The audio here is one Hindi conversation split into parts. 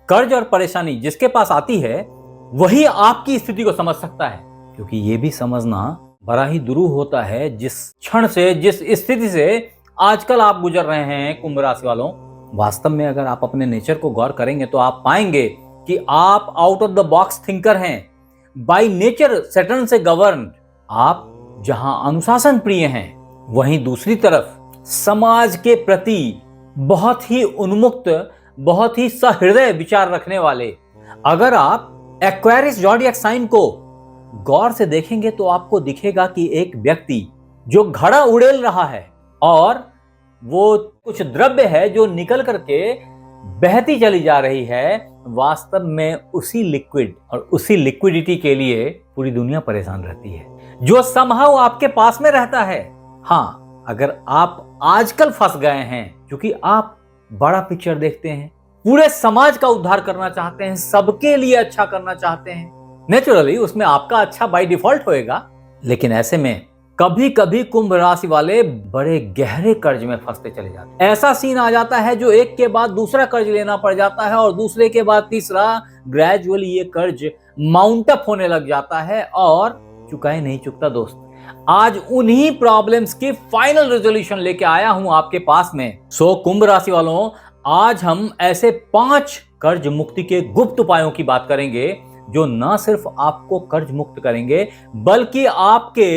कर्ज और परेशानी जिसके पास आती है वही आपकी स्थिति को समझ सकता है, क्योंकि ये भी समझना बड़ा ही दुरूह होता है जिस क्षण से, जिस स्थिति से आजकल आप गुजर रहे हैं कुंभ राशि वालों। वास्तव में अगर आप अपने नेचर को गौर करेंगे तो आप पाएंगे कि आप out of the box thinker हैं, बाय नेचर सैटर्न से गवर्न। आप जहां अनुशासन प्रिय हैं, वहीं दूसरी तरफ समाज के प्रति बहुत ही उन्मुक्त, बहुत ही सहृदय विचार रखने वाले। अगर आप एक्वेरियस ज़ोडिएक साइन को गौर से देखेंगे तो आपको दिखेगा कि एक व्यक्ति जो घड़ा उड़ेल रहा है और वो कुछ द्रव्य है जो निकल करके बहती चली जा रही है, वास्तव में उसी लिक्विड और उसी लिक्विडिटी के लिए पूरी दुनिया परेशान रहती है, जो समहाउ आपके पास में रहता है। हाँ, अगर आप आजकल फंस गए हैं क्योंकि आप बड़ा पिक्चर देखते हैं, पूरे समाज का उद्धार करना चाहते हैं, सबके लिए अच्छा करना चाहते हैं, नेचुरली उसमें आपका अच्छा बाय डिफॉल्ट होएगा। लेकिन ऐसे में कभी कभी कुंभ राशि वाले बड़े गहरे कर्ज में फंसते चले जाते हैं। ऐसा सीन आ जाता है जो एक के बाद दूसरा कर्ज लेना पड़ जाता है और दूसरे के बाद तीसरा। ग्रेजुअली ये कर्ज माउंट अप होने लग जाता है और चुकाए नहीं चुकता। दोस्त, आज उन्हीं प्रॉब्लम्स की फाइनल रेजोल्यूशन लेके आया हूं आपके पास में। सो कुंभ राशि वालों, आज हम ऐसे 5 कर्ज मुक्ति के गुप्त उपायों की बात करेंगे जो न सिर्फ आपको कर्ज मुक्त करेंगे बल्कि आपके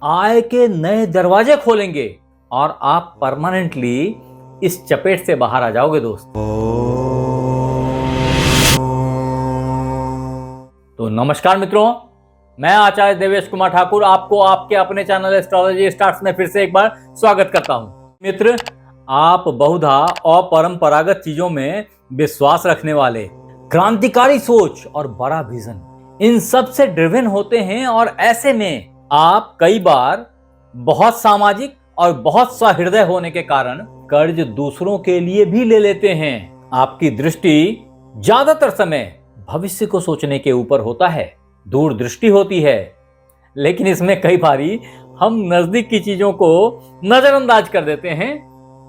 आय के नए दरवाजे खोलेंगे और आप परमानेंटली इस चपेट से बाहर आ जाओगे। दोस्त, तो नमस्कार मित्रों, मैं आचार्य देवेश कुमार ठाकुर आपको आपके अपने चैनल एस्ट्रोलॉजी स्टार्ट्स में फिर से एक बार स्वागत करता हूं। मित्र, आप बहुधा अपरंपरागत चीजों में विश्वास रखने वाले, क्रांतिकारी सोच और बड़ा विजन, इन सब से ड्रिवन होते हैं और ऐसे में आप कई बार बहुत सामाजिक और बहुत सहृदय होने के कारण कर्ज दूसरों के लिए भी ले लेते हैं। आपकी दृष्टि ज्यादातर समय भविष्य को सोचने के ऊपर होता है, दूर दृष्टि होती है, लेकिन इसमें कई बारी हम नजदीक की चीजों को नजरअंदाज कर देते हैं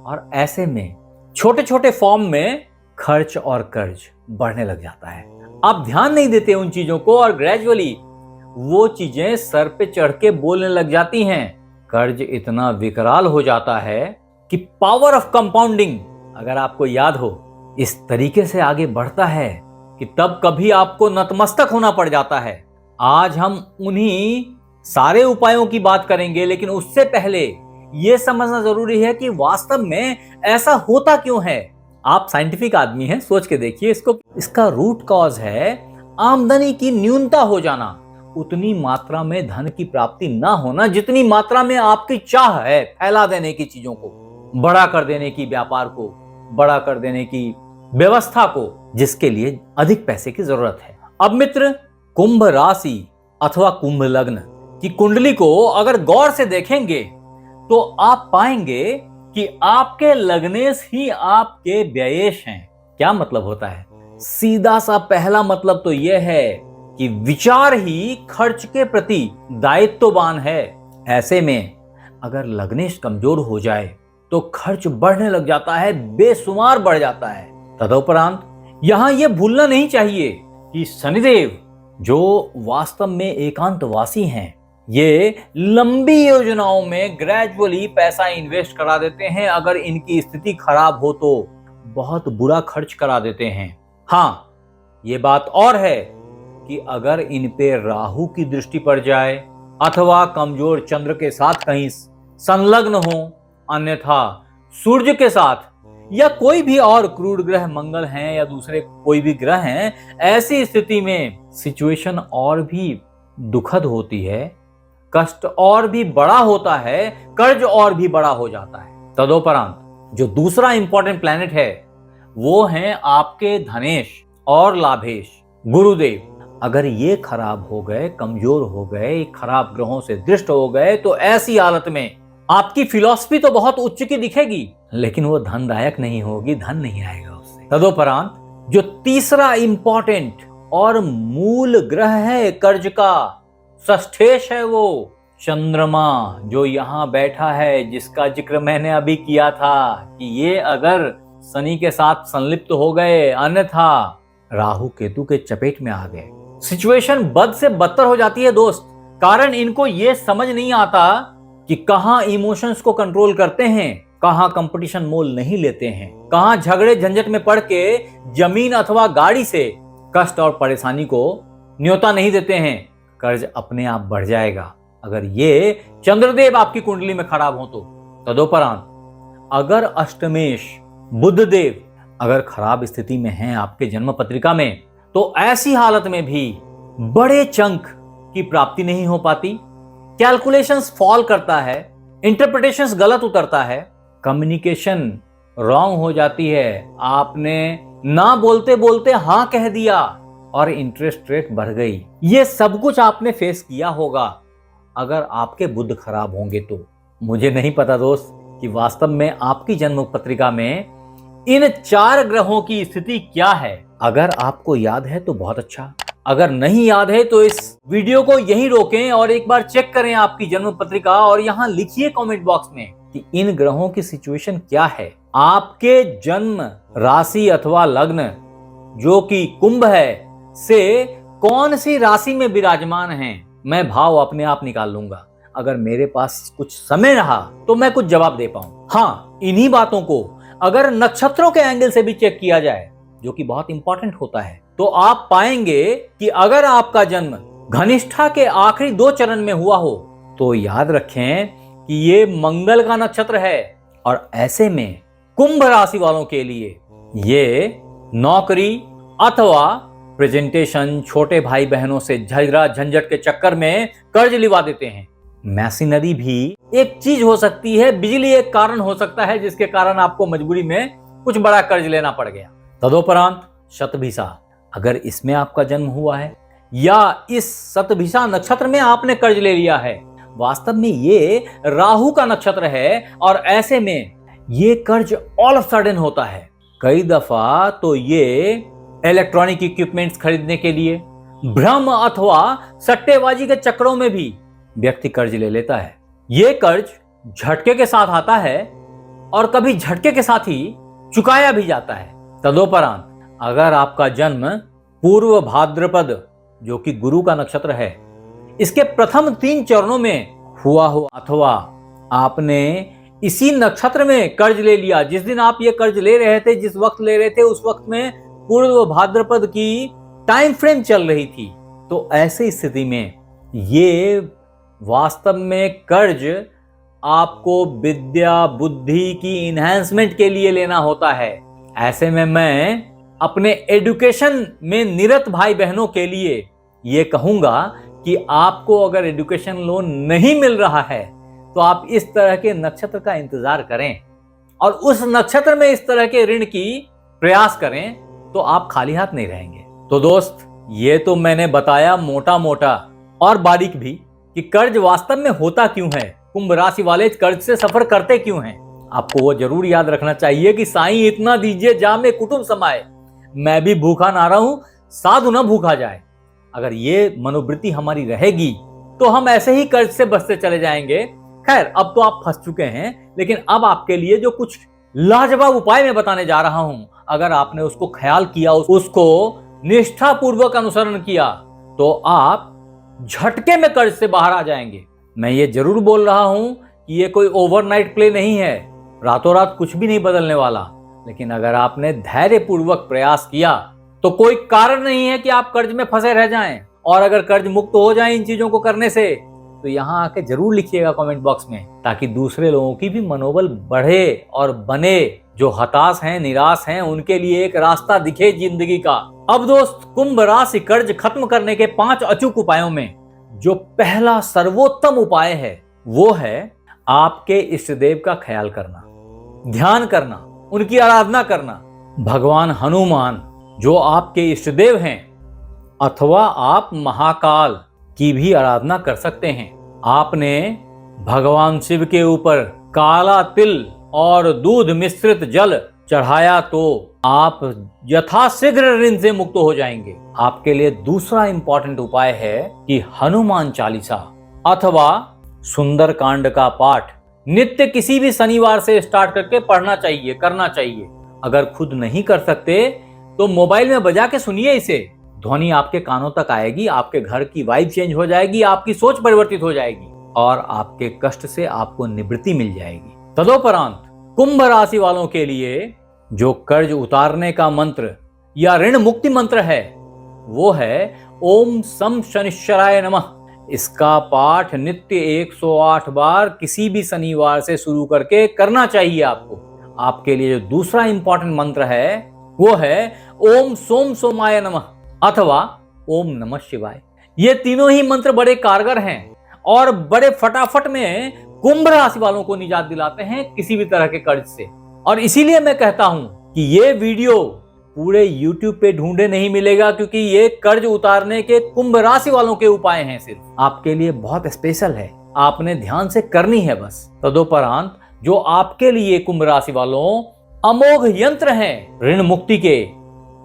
और ऐसे में छोटे छोटे फॉर्म में खर्च और कर्ज बढ़ने लग जाता है। आप ध्यान नहीं देते उन चीजों को और ग्रेजुअली वो चीजें सर पे चढ़ के बोलने लग जाती हैं। कर्ज इतना विकराल हो जाता है कि पावर ऑफ कंपाउंडिंग, अगर आपको याद हो, इस तरीके से आगे बढ़ता है कि तब कभी आपको नतमस्तक होना पड़ जाता है। आज हम उन्हीं सारे उपायों की बात करेंगे, लेकिन उससे पहले यह समझना जरूरी है कि वास्तव में ऐसा होता क्यों है। आप साइंटिफिक आदमी हैं, सोच के देखिए इसको। इसका रूट कॉज है आमदनी की न्यूनता हो जाना, उतनी मात्रा में धन की प्राप्ति ना होना जितनी मात्रा में आपकी चाह है फैला देने की चीजों को, बड़ा कर देने की, व्यापार को बड़ा कर देने की व्यवस्था को, जिसके लिए अधिक पैसे की जरूरत है। अब मित्र, कुंभ राशि अथवा कुंभ लग्न की कुंडली को अगर गौर से देखेंगे तो आप पाएंगे कि आपके लग्नेश ही आपके व्ययेश हैं। क्या मतलब होता है? सीधा सा पहला मतलब तो यह है कि विचार ही खर्च के प्रति दायित्ववान है। ऐसे में अगर लग्नेश कमजोर हो जाए तो खर्च बढ़ने लग जाता है, बेशुमार बढ़ जाता है। तदुपरांत यहां यह भूलना नहीं चाहिए कि शनिदेव, जो वास्तव में एकांतवासी हैं, ये लंबी योजनाओं में ग्रेजुअली पैसा इन्वेस्ट करा देते हैं। अगर इनकी स्थिति खराब हो तो बहुत बुरा खर्च करा देते हैं। हाँ, ये बात और है कि अगर इन पे राहु की दृष्टि पड़ जाए अथवा कमजोर चंद्र के साथ कहीं संलग्न हो, अन्यथा सूर्य के साथ या कोई भी और क्रूर ग्रह, मंगल हैं या दूसरे कोई भी ग्रह हैं, ऐसी स्थिति में सिचुएशन और भी दुखद होती है, कष्ट और भी बड़ा होता है, कर्ज और भी बड़ा हो जाता है। तदोपरांत जो दूसरा इंपॉर्टेंट प्लैनेट है वो हैं आपके धनेश और लाभेश, गुरुदेव। अगर ये खराब हो गए, कमजोर हो गए, खराब ग्रहों से दृष्ट हो गए, तो ऐसी हालत में आपकी फिलॉसफी तो बहुत उच्च की दिखेगी, लेकिन वो धनदायक नहीं होगी, धन नहीं आएगा उससे। तदोपरांत जो तीसरा इंपॉर्टेंट और मूल ग्रह है कर्ज का, षष्ठेश है वो चंद्रमा, जो यहां बैठा है, जिसका जिक्र मैंने अभी किया था कि ये अगर शनि के साथ संलिप्त हो गए, अन्यथा राहु केतु के चपेट में आ गए। सिचुएशन बद से बदतर हो जाती है दोस्त, कारण इनको ये समझ नहीं आता कि कहां इमोशंस को कंट्रोल करते हैं, कहां कंपटीशन मोल नहीं लेते हैं, कहां झगड़े झंझट में पड़ के जमीन अथवा गाड़ी से कष्ट और परेशानी को न्योता नहीं देते हैं। कर्ज अपने आप बढ़ जाएगा अगर ये चंद्रदेव आपकी कुंडली में खराब हो तो। तदोपरांत अगर अष्टमेश बुधदेव अगर खराब स्थिति में हैं आपके जन्म पत्रिका में, तो ऐसी हालत में भी बड़े चंक की प्राप्ति नहीं हो पाती, कैलकुलेशंस फॉल करता है, इंटरप्रिटेशंस गलत उतरता है, कम्युनिकेशन रॉन्ग हो जाती है, आपने ना बोलते बोलते हां कह दिया और इंटरेस्ट रेट बढ़ गई। ये सब कुछ आपने फेस किया होगा अगर आपके बुध खराब होंगे तो। मुझे नहीं पता दोस्त कि वास्तव में आपकी जन्म पत्रिका में इन 4 ग्रहों की स्थिति क्या है। अगर आपको याद है तो बहुत अच्छा, अगर नहीं याद है तो इस वीडियो को यहीं रोकें और एक बार चेक करें आपकी जन्म पत्रिका और यहां लिखिए कमेंट बॉक्स में कि इन ग्रहों की सिचुएशन क्या है। आपके जन्म राशि अथवा लग्न जो कि कुंभ है से कौन सी राशि में विराजमान है, मैं भाव अपने आप निकाल लूंगा। अगर मेरे पास कुछ समय रहा तो मैं कुछ जवाब दे पाऊं। हाँ, इन्हीं बातों को अगर नक्षत्रों के एंगल से भी चेक किया जाए, जो कि बहुत इंपॉर्टेंट होता है, तो आप पाएंगे कि अगर आपका जन्म घनिष्ठा के आखिरी 2 चरण में हुआ हो तो याद रखें कि ये मंगल का नक्षत्र है। और ऐसे में कुंभ राशि वालों के लिए ये नौकरी अथवा प्रेजेंटेशन, छोटे भाई बहनों से झगड़ा झंझट के चक्कर में कर्ज लिवा देते हैं। मैशिनरी भी एक चीज हो सकती है, बिजली एक कारण हो सकता है जिसके कारण आपको मजबूरी में कुछ बड़ा कर्ज लेना पड़ गया। तदोपरांत शतभिषा, अगर इसमें आपका जन्म हुआ है या इस शतभिषा नक्षत्र में आपने कर्ज ले लिया है, वास्तव में ये राहु का नक्षत्र है और ऐसे में ये कर्ज ऑल ऑफ सडन होता है। कई दफा तो ये इलेक्ट्रॉनिक इक्विपमेंट्स खरीदने के लिए भ्रम अथवा सट्टेबाजी के चक्करों में भी व्यक्ति कर्ज ले लेता है। ये कर्ज झटके के साथ आता है और कभी झटके के साथ ही चुकाया भी जाता है। तदोपरांत अगर आपका जन्म पूर्व भाद्रपद जो कि गुरु का नक्षत्र है, इसके प्रथम 3 चरणों में हुआ हो अथवा आपने इसी नक्षत्र में कर्ज ले लिया, जिस दिन आप ये कर्ज ले रहे थे, जिस वक्त ले रहे थे, उस वक्त में पूर्व भाद्रपद की टाइम फ्रेम चल रही थी, तो ऐसी स्थिति में ये वास्तव में कर्ज आपको विद्या बुद्धि की इन्हेंसमेंट के लिए लेना होता है। ऐसे में मैं अपने एजुकेशन में निरत भाई बहनों के लिए ये कहूंगा कि आपको अगर एजुकेशन लोन नहीं मिल रहा है तो आप इस तरह के नक्षत्र का इंतजार करें और उस नक्षत्र में इस तरह के ऋण की प्रयास करें तो आप खाली हाथ नहीं रहेंगे। तो दोस्त, ये तो मैंने बताया मोटा मोटा और बारीक भी कि कर्ज वास्तव में होता क्यों है, कुंभ राशि वाले कर्ज से सफर करते क्यों हैं। आपको वो जरूर याद रखना चाहिए कि साईं इतना दीजिए जा में कुटुंब समाए, मैं भी भूखा ना रहूं साधु न भूखा जाए। अगर ये मनोवृत्ति हमारी रहेगी तो हम ऐसे ही कर्ज से बचते चले जाएंगे। खैर, अब तो आप फंस चुके हैं, लेकिन अब आपके लिए जो कुछ लाजवाब उपाय मैं बताने जा रहा हूं, अगर आपने उसको ख्याल किया, उसको निष्ठापूर्वक अनुसरण किया, तो आप झटके में कर्ज से बाहर आ जाएंगे। मैं ये जरूर बोल रहा हूं कि ये कोई ओवरनाइट प्ले नहीं है, रातों रात कुछ भी नहीं बदलने वाला, लेकिन अगर आपने धैर्यपूर्वक प्रयास किया तो कोई कारण नहीं है कि आप कर्ज में फंसे रह जाएं। और अगर कर्ज मुक्त हो जाएं इन चीजों को करने से, तो यहां आके जरूर लिखिएगा कमेंट बॉक्स में, ताकि दूसरे लोगों की भी मनोबल बढ़े और बने। जो हताश हैं, निराश हैं, उनके लिए एक रास्ता दिखे जिंदगी का। अब दोस्त, कुंभ राशि कर्ज खत्म करने के 5 अचूक उपायों में जो पहला सर्वोत्तम उपाय है वो है आपके इष्ट देव का ख्याल करना, ध्यान करना, उनकी आराधना करना। भगवान हनुमान जो आपके इष्ट देव हैं, अथवा आप महाकाल की भी आराधना कर सकते हैं। आपने भगवान शिव के ऊपर काला तिल और दूध मिश्रित जल चढ़ाया तो आप यथाशीघ्र ऋण से मुक्त हो जाएंगे। आपके लिए दूसरा इंपॉर्टेंट उपाय है कि हनुमान चालीसा अथवा सुंदरकांड का पाठ नित्य किसी भी शनिवार से स्टार्ट करके पढ़ना चाहिए, करना चाहिए। अगर खुद नहीं कर सकते तो मोबाइल में बजा के सुनिए इसे। ध्वनि आपके कानों तक आएगी, आपके घर की वाइब चेंज हो जाएगी, आपकी सोच परिवर्तित हो जाएगी और आपके कष्ट से आपको निवृत्ति मिल जाएगी। तदोपरांत कुंभ राशि वालों के लिए जो कर्ज उतारने का मंत्र या ऋण मुक्ति मंत्र है वो है ओम सम शनिश्चराय नमः। इसका पाठ नित्य 108 बार किसी भी शनिवार से शुरू करके करना चाहिए आपको। आपके लिए जो दूसरा इंपॉर्टेंट मंत्र है वो है ओम सोम सोमाय नमः अथवा ओम नमः शिवाय। ये तीनों ही मंत्र बड़े कारगर हैं और बड़े फटाफट में कुंभ राशि वालों को निजात दिलाते हैं किसी भी तरह के कर्ज से। और इसीलिए मैं कहता हूं कि ये वीडियो पूरे YouTube पे ढूंढे नहीं मिलेगा, क्योंकि ये कर्ज उतारने के कुंभ राशि वालों के उपाय हैं, सिर्फ आपके लिए बहुत स्पेशल है, आपने ध्यान से करनी है बस। तदोपरांत जो आपके लिए कुंभ राशि वालों अमोघ यंत्र हैं ऋण मुक्ति के,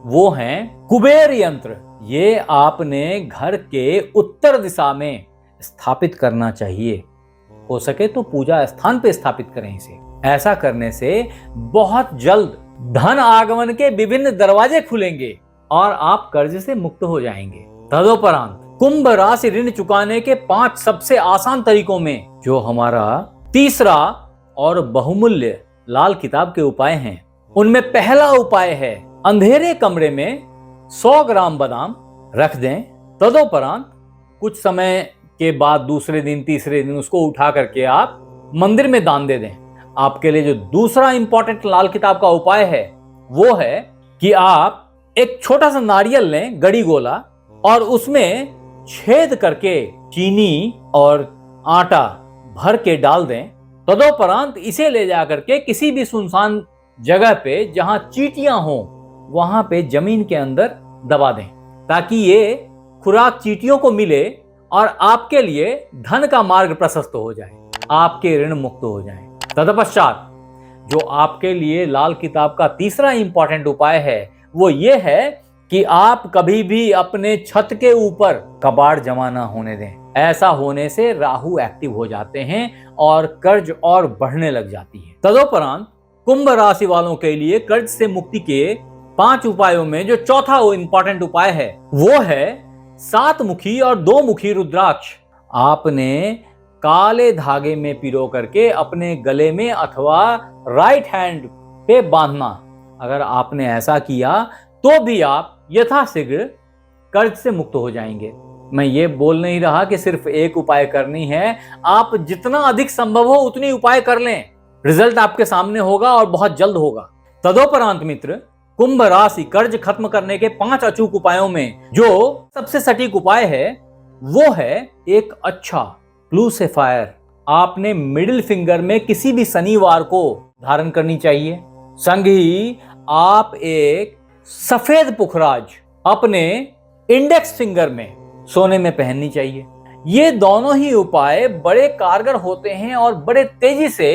वो हैं कुबेर यंत्र। ये आपने घर के उत्तर दिशा में स्थापित करना चाहिए, हो सके तो पूजा स्थान पे स्थापित करें इसे। ऐसा करने से बहुत जल्द धन आगमन के विभिन्न दरवाजे खुलेंगे और आप कर्ज से मुक्त हो जाएंगे। तदोपरांत कुंभ राशि ऋण चुकाने के 5 सबसे आसान तरीकों में जो हमारा तीसरा और बहुमूल्य लाल किताब के उपाय हैं, उनमें पहला उपाय है अंधेरे कमरे में 100 ग्राम बादाम रख दें। तदोपरांत कुछ समय के बाद दूसरे दिन तीसरे दिन उसको उठा करके आप मंदिर में दान दे दें। आपके लिए जो दूसरा इंपॉर्टेंट लाल किताब का उपाय है वो है कि आप एक छोटा सा नारियल लें, गड़ी गोला, और उसमें छेद करके चीनी और आटा भर के डाल दें। तदोपरांत इसे ले जा करके किसी भी सुनसान जगह पे जहां चींटियां हों वहां पे जमीन के अंदर दबा दें, ताकि ये खुराक चींटियों को मिले और आपके लिए धन का मार्ग प्रशस्त हो जाए, आपके ऋण मुक्त हो जाए। तदपश्चात जो आपके लिए लाल किताब का तीसरा इंपॉर्टेंट उपाय है वो ये है कि आप कभी भी अपने छत के ऊपर कबाड़ जमा ना होने दें। ऐसा होने से राहु एक्टिव हो जाते हैं और कर्ज और बढ़ने लग जाती है। तदोपरांत कुंभ राशि वालों के लिए कर्ज से मुक्ति के 5 उपायों में जो चौथा इंपॉर्टेंट उपाय है वो है 7 मुखी और 2 मुखी रुद्राक्ष। आपने काले धागे में पिरो करके अपने गले में अथवा राइट हैंड पे बांधना। अगर आपने ऐसा किया तो भी आप यथाशीघ्र कर्ज से मुक्त हो जाएंगे। मैं ये बोल नहीं रहा कि सिर्फ एक उपाय करनी है, आप जितना अधिक संभव हो उतनी उपाय कर लें, रिजल्ट आपके सामने होगा और बहुत जल्द होगा। तदोपरांत मित्र, कुंभ राशि कर्ज खत्म करने के 5 अचूक उपायों में जो सबसे सटीक उपाय है वो है एक अच्छा ब्लू सैफायर आपने मिडिल फिंगर में किसी भी शनिवार को धारण करनी चाहिए। संग ही आप एक सफेद पुखराज अपने इंडेक्स फिंगर में सोने में पहननी चाहिए। ये दोनों ही उपाय बड़े कारगर होते हैं और बड़े तेजी से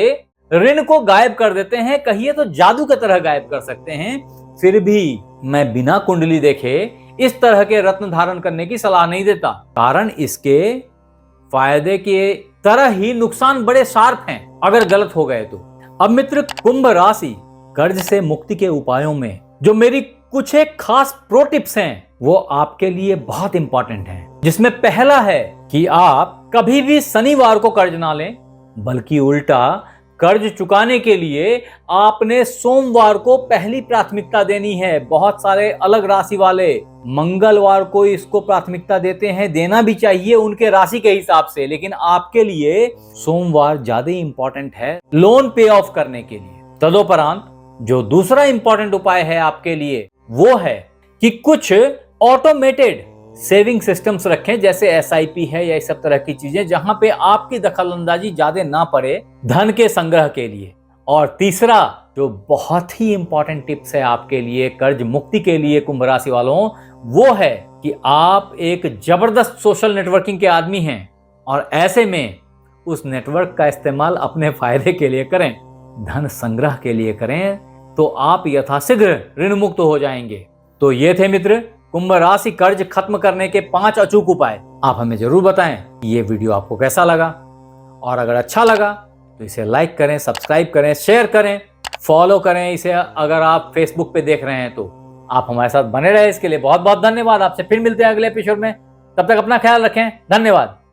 ऋण को गायब कर देते हैं, कहिए तो जादू की तरह गायब कर सकते हैं। फिर भी मैं बिना कुंडली देखे इस तरह के रत्न धारण करने की सलाह नहीं देता, कारण इसके फायदे के तरह ही नुकसान बड़े शार्प हैं अगर गलत हो गए तो। अब मित्र, कुंभ राशि कर्ज से मुक्ति के उपायों में जो मेरी कुछ एक खास प्रो टिप्स हैं वो आपके लिए बहुत इंपॉर्टेंट हैं, जिसमें पहला है कि आप कभी भी शनिवार को कर्ज ना लें, बल्कि उल्टा कर्ज चुकाने के लिए आपने सोमवार को पहली प्राथमिकता देनी है। बहुत सारे अलग राशि वाले मंगलवार को इसको प्राथमिकता देते हैं, देना भी चाहिए उनके राशि के हिसाब से, लेकिन आपके लिए सोमवार ज्यादा इंपॉर्टेंट है लोन पे ऑफ करने के लिए। तदोपरांत जो दूसरा इंपॉर्टेंट उपाय है आपके लिए वो है कि कुछ ऑटोमेटेड सेविंग सिस्टम्स रखें, जैसे SIP है या इस सब तरह की चीजें, जहां पे आपकी दखलंदाजी ज्यादा ना पड़े धन के संग्रह के लिए। और तीसरा जो बहुत ही इंपॉर्टेंट टिप्स है आपके लिए कर्ज मुक्ति के लिए कुंभ राशि वालों, वो है कि आप एक जबरदस्त सोशल नेटवर्किंग के आदमी हैं और ऐसे में उस नेटवर्क का इस्तेमाल अपने फायदे के लिए करें, धन संग्रह के लिए करें, तो आप यथाशीघ्र ऋण मुक्त हो जाएंगे। तो ये थे मित्र कुंभ राशि कर्ज खत्म करने के 5 अचूक उपाय। आप हमें जरूर बताएं कि ये वीडियो आपको कैसा लगा, और अगर अच्छा लगा तो इसे लाइक करें, सब्सक्राइब करें, शेयर करें, फॉलो करें इसे अगर आप फेसबुक पे देख रहे हैं तो। आप हमारे साथ बने रहे, इसके लिए बहुत बहुत धन्यवाद। आपसे फिर मिलते हैं अगले एपिसोड में। तब तक अपना ख्याल रखें। धन्यवाद।